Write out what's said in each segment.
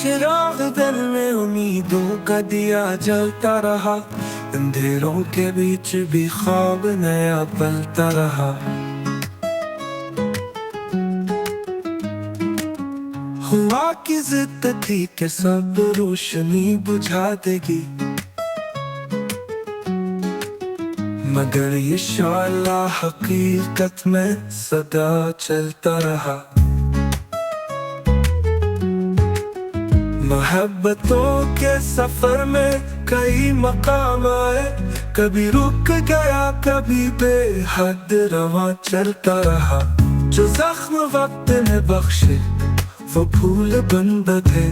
चिराग दिल में उम्मीदों का दिया जलता रहा, अंधेरों के बीच भी ख्वाब नया पलता रहा। हुआ की जिद थी कि सब रोशनी बुझा देगी, मगर ये शाला हकीकत में सदा चलता रहा। मोहब्बतों के सफर में कई मकाम आए, कभी रुक गया कभी बेहद रवां चलता रहा। जो जख्म वक्त ने बख्शे वो फूल बन बंधे,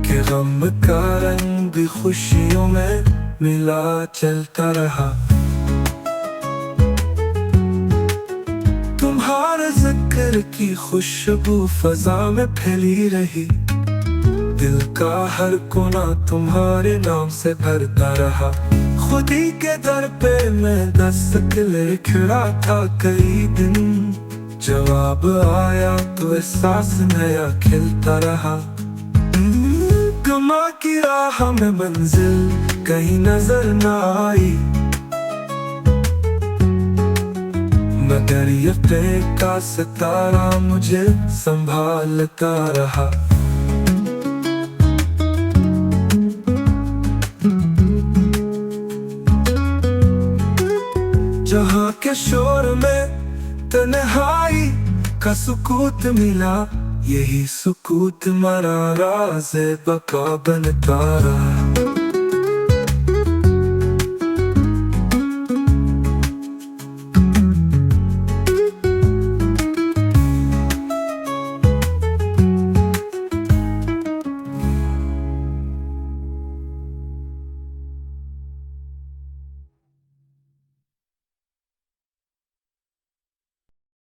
कि गम का रंग भी खुशियों में मिला चलता रहा। तुम्हारे जिक्र की खुशबू फजा में फैली रही, दिल का हर कोना तुम्हारे नाम से भरता रहा। खुदी के दर पे मैं दस्तक ले खड़ा था कई दिन, जवाब आया तो एहसास नया खिलता रहा। गमा की राह में मंजिल कहीं नजर न आई, मगर ये प्यार का सितारा मुझे संभालता रहा। जहाँ के शोर में तन्हाई का सुकूत मिला, यही सुकूत मरा राज़े बका बनता रहा।